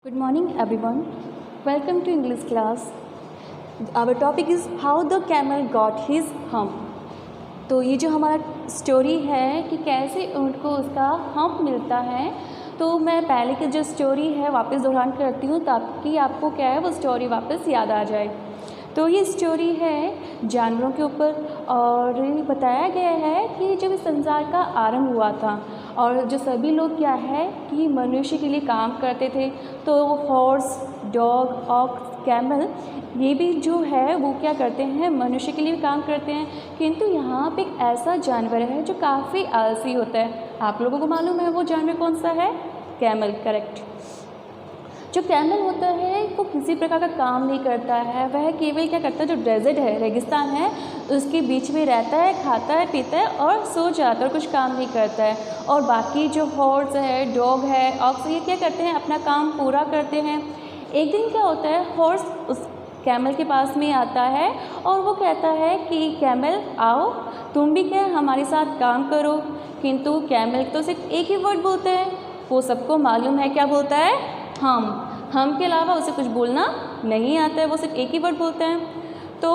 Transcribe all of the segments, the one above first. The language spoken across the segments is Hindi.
Good morning everyone. Welcome to English class. Our topic is how the camel got his hump. तो ये जो हमारा स्टोरी है कि कैसे ऊँट को उसका हम्प मिलता है, तो मैं पहले की जो स्टोरी है वापस दोहरान करती हूँ ताकि आपको क्या है वो स्टोरी वापस याद आ जाए। तो ये स्टोरी है जानवरों के ऊपर और बताया गया है कि जब इस संसार का आरंभ हुआ था और जो सभी लोग क्या है कि मनुष्य के लिए काम करते थे, तो हॉर्स, डॉग, ऑक्स, कैमल ये भी जो है वो क्या करते हैं, मनुष्य के लिए भी काम करते हैं। किंतु यहाँ पे एक ऐसा जानवर है जो काफ़ी आलसी होता है। आप लोगों को मालूम है वो जानवर कौन सा है? Camel, correct. जो कैमल होता है वो किसी प्रकार का काम नहीं करता है, वह केवल क्या करता है, जो डेजर्ट है, रेगिस्तान है, उसके बीच में रहता है, खाता है, पीता है और सो जाता है और कुछ काम नहीं करता है। और बाकी जो हॉर्स है, डॉग है, ऑक्स, ये क्या करते हैं, अपना काम पूरा करते हैं। एक दिन क्या होता है, हॉर्स उस कैमल के पास में आता है और वो कहता है कि कैमल आओ, तुम भी क्या हमारे साथ काम करो। किंतु कैमल तो सिर्फ एक ही वर्ड बोलता है, वो सबको मालूम है क्या बोलता है, हम के अलावा उसे कुछ बोलना नहीं आता है, वो सिर्फ एक ही वर्ड बोलता है। तो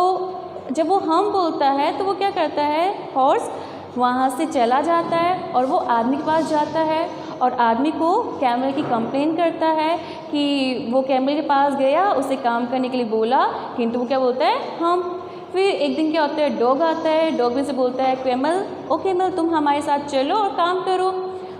जब वो हम बोलता है तो वो क्या करता है, हॉर्स वहाँ से चला जाता है और वो आदमी के पास जाता है और आदमी को कैमल की कंप्लेन करता है कि वो कैमल के पास गया, उसे काम करने के लिए बोला, किंतु वो क्या बोलता है, हम। फिर एक दिन क्या होता है, डॉग आता है, डॉग भी से बोलता है कैमल, ओ कैमल तुम हमारे साथ चलो और काम करो।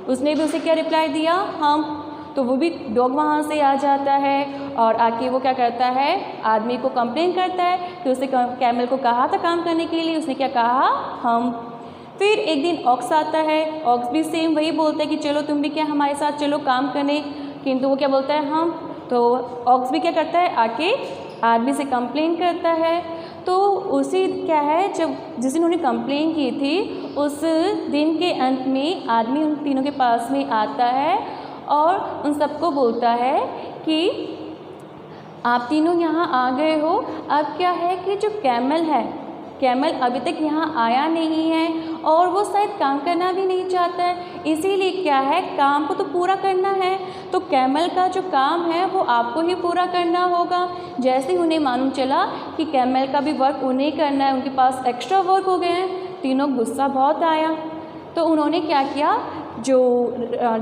उसने भी उसे क्या रिप्लाई दिया, हम। तो वो भी डॉग वहाँ से आ जाता है और आके वो क्या करता है, आदमी को कंप्लेन करता है कि उसे कैमल को कहा था काम करने के लिए, उसने क्या कहा, हम। फिर एक दिन ऑक्स आता है, ऑक्स भी सेम वही बोलता है कि चलो तुम भी क्या हमारे साथ चलो काम करने, किंतु वो क्या बोलता है, हम। तो ऑक्स भी क्या करता है, आके आदमी से कंप्लेन करता है। तो उसी क्या है, जब जिस दिन उन्होंने कंप्लेन की थी उस दिन के अंत में आदमी उन तीनों के पास में आता है और उन सबको बोलता है कि आप तीनों यहाँ आ गए हो। अब क्या है कि जो कैमल है, कैमल अभी तक यहाँ आया नहीं है और वो शायद काम करना भी नहीं चाहता है, इसीलिए क्या है, काम को तो पूरा करना है, तो कैमल का जो काम है वो आपको ही पूरा करना होगा। जैसे ही उन्हें मालूम चला कि कैमल का भी वर्क उन्हें करना है, उनके पास एक्स्ट्रा वर्क हो गए हैं, तीनों गुस्सा बहुत आया। तो उन्होंने क्या किया, जो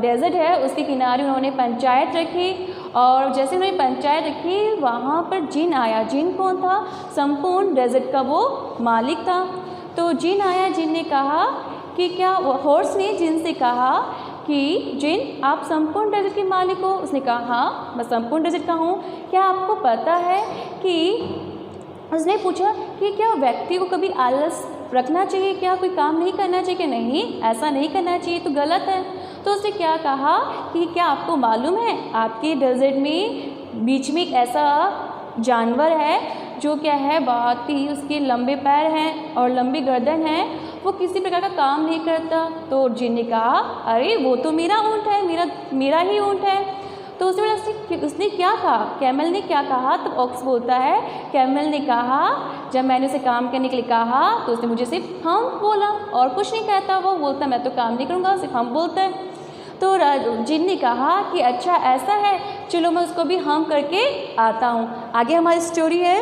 डेजर्ट है उसके किनारे उन्होंने पंचायत रखी और जैसे उन्होंने पंचायत रखी वहाँ पर जिन आया। जिन कौन था, संपूर्ण डेजर्ट का वो मालिक था। तो जिन आया, जिन ने कहा कि क्या, हॉर्स ने जिन से कहा कि जिन आप संपूर्ण डेजर्ट के मालिक हो। उसने कहा हाँ मैं संपूर्ण डेजर्ट का हूँ। क्या आपको पता है कि, उसने पूछा कि क्या व्यक्ति को कभी आलस रखना चाहिए, क्या कोई काम नहीं करना चाहिए, कि नहीं ऐसा नहीं करना चाहिए तो गलत है। तो उसने क्या कहा कि क्या आपको मालूम है आपके डेजर्ट में बीच में एक ऐसा जानवर है जो क्या है, बहुत ही उसके लंबे पैर हैं और लंबी गर्दन है, वो किसी प्रकार का काम नहीं करता। तो जिन ने कहा अरे वो तो मेरा ऊँट है, मेरा ही ऊँट है। तो उसने क्या कहा, कैमल ने क्या कहा, तो ऑक्स बोलता है, कैमल ने कहा जब मैंने उसे काम करने के लिए कहा तो उसने मुझे सिर्फ हम बोला और कुछ नहीं कहता। वो बोलता मैं तो काम नहीं करूँगा, सिर्फ हम बोलता है। तो जिन ने कहा कि अच्छा ऐसा है, चलो मैं उसको भी हम करके आता हूँ। आगे हमारी स्टोरी है,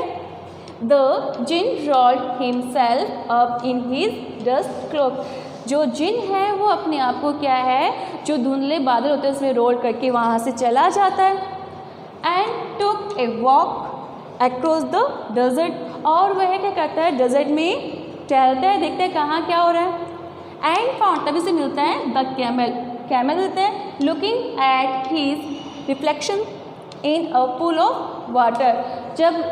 the jinn rolled himself up in his dust cloak। जो जिन है वो अपने आप को क्या है, जो धुंधले बादल होते हैं उसमें रोल करके वहाँ से चला जाता है। And took a walk across the desert. और वह क्या करता है, डेजर्ट में टहलता है, देखता है कहाँ क्या हो रहा है। एंड फाउंड, तभी से मिलता है द कैमल। कैमल मिलता है looking at his reflection in a pool of water. जब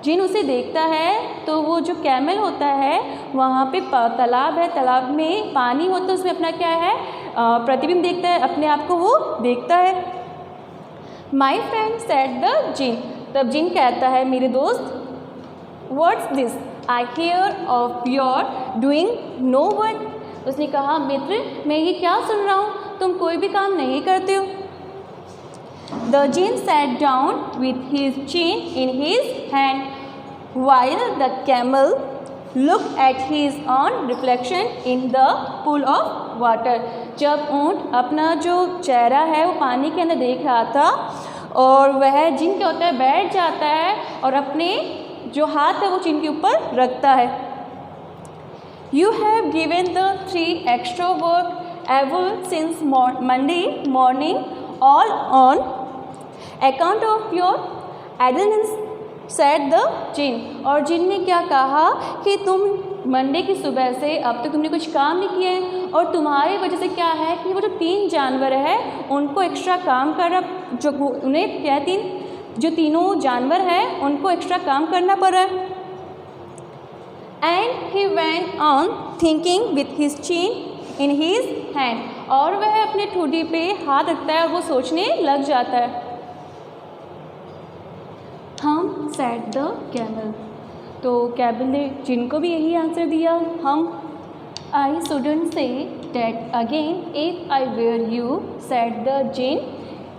जिन उसे देखता है तो वो जो कैमल होता है वहाँ पे तालाब है, तालाब में पानी होता है, उसमें अपना क्या है, प्रतिबिंब देखता है, अपने आप को वो देखता है। My friend said the jinn. तब जिन कहता है मेरे दोस्त, what's this I hear of your doing no work. उसने कहा मित्र मैं ये क्या सुन रहा हूँ, तुम कोई भी काम नहीं करते हो। The jinn sat down with his chin in his hand, while the camel looked at his own reflection in the pool of water। जब ऊँट अपना जो चेहरा है वो पानी के अंदर देख रहा था और वह जिन क्या होता है बैठ जाता है और अपने जो हाथ है वो जिन के ऊपर रखता है। You have given the 3 extra work ever since Monday morning all on account of your idleness said the जिन। और जिन ने क्या कहा कि तुम मंडे की सुबह से अब तक तुमने कुछ काम नहीं किया है और तुम्हारी वजह से क्या है कि वो जो 3 जानवर है उनको एक्स्ट्रा काम करना, जो उन्हें क्या जो तीनों जानवर है उनको एक्स्ट्रा काम करना पड़ रहा है। And he went on thinking with his chin in his hand, और वह अपने ठुड्डी पे हाथ रखता है और वो सोचने लग जाता है। हम said the camel, तो कैमल ने जिन को भी यही आंसर दिया, हम। I shouldn't say that again if I were you, said the jinn.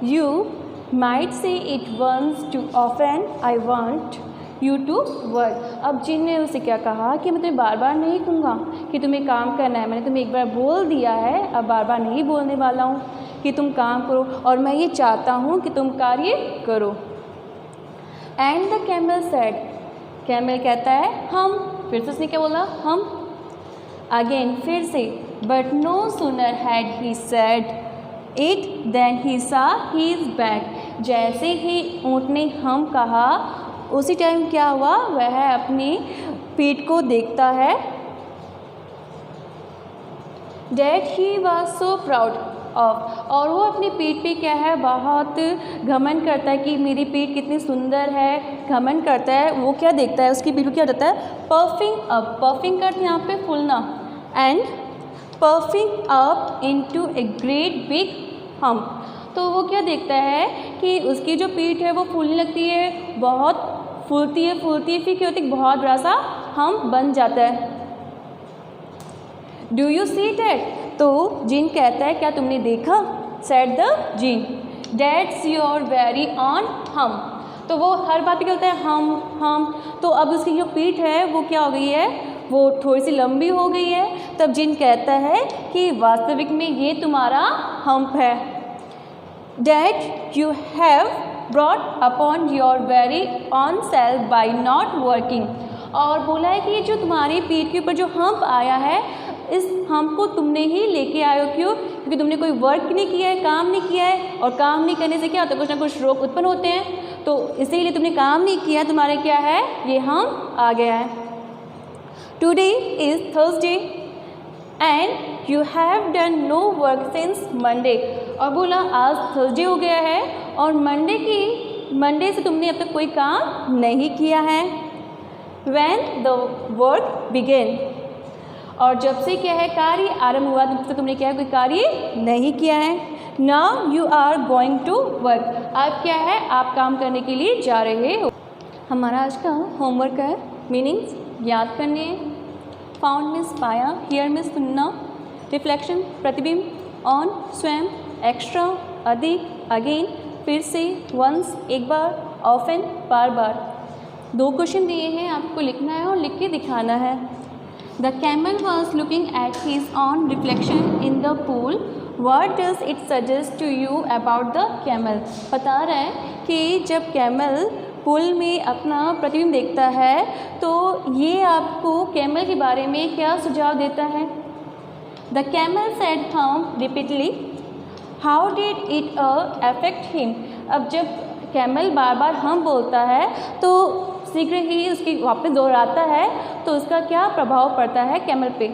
You might say it once too often. I want you to work. अब जिन ने उसे क्या कहा कि मैं तुम्हें बार बार नहीं कहूँगा कि तुम्हें काम करना है, मैंने तुम्हें एक बार बोल दिया है, अब बार बार नहीं बोलने वाला हूँ कि तुम काम करो, और मैं ये चाहता हूँ कि तुम कार्य करो। And the camel said, camel कहता है हम, फिर से उसने क्या बोला, हम। अगेन, फिर से, but no sooner had he said it then he saw his back. जैसे ही ऊँट ने हम कहा उसी टाइम क्या हुआ, वह अपनी पीठ को देखता है। That he was so proud of, और वो अपनी पीठ पे क्या है बहुत घमंड करता है कि मेरी पीठ कितनी सुंदर है, घमंड करता है। वो क्या देखता है, उसकी पीठ को क्या होता है, पफिंग अप, पफिंग करते हैं यहाँ पे फूलना, and puffing up into a great big hump. तो वो क्या देखता है कि उसकी जो पीठ है वो फूलने लगती है, बहुत फूलती है, फिर क्या होती है, बहुत बड़ा सा हम्प बन जाता है। डू यू सी डैट, तो जिन कहता है क्या तुमने देखा, said the jinn, that's your very own hump. तो वो हर बात पे कहता है हम। तो अब उसकी जो पीठ है वो क्या हो गई है, वो थोड़ी सी लंबी हो गई है। तब जिन कहता है कि वास्तविक में ये तुम्हारा हम्प है। That you have brought upon your very on self by not working, और बोला है कि ये जो तुम्हारी पीठ के ऊपर जो हम्प आया है, इस हम्प को तुमने ही लेके आए हो। क्यों? क्योंकि तुमने कोई वर्क नहीं किया है, काम नहीं किया है, और काम नहीं करने से क्या होता है, कुछ ना कुछ रोग उत्पन्न होते हैं। तो इसीलिए तुमने काम नहीं किया, तुम्हारे क्या है, ये हम्प आ गया है। Today is Thursday and you have done no work since Monday, और बोला आज थर्सडे हो गया है और मंडे से तुमने अब तक कोई काम नहीं किया है। व्हेन द वर्क बिगेन, और जब से क्या है कार्य आरंभ हुआ, तब तक तुमने क्या है कोई कार्य नहीं किया है। Now you are going to work, अब क्या है आप काम करने के लिए जा रहे हो। हमारा आज का होमवर्क है मीनिंग्स याद करने हैं। फाउंड मीन्स पाया, हियर मीन्स सुनना, रिफ्लेक्शन प्रतिबिंब, ऑन स्वयं, एक्स्ट्रा अधिक, अगेन फिर से, वंस एक बार, ऑफन बार बार। 2 क्वेश्चन दिए हैं, आपको लिखना है और लिख के दिखाना है। The camel was looking at his own reflection in the pool, what does it suggest to you about the camel. बता रहा है कि जब कैमल पूल में अपना प्रतिबिंब देखता है तो ये आपको कैमल के बारे में क्या सुझाव देता है। द कैमल सेड हम repeatedly, how did it affect him. अब जब कैमल बार बार हम बोलता है तो शीघ्र ही उसकी वापस दोहराता है, तो उसका क्या प्रभाव पड़ता है कैमल पे।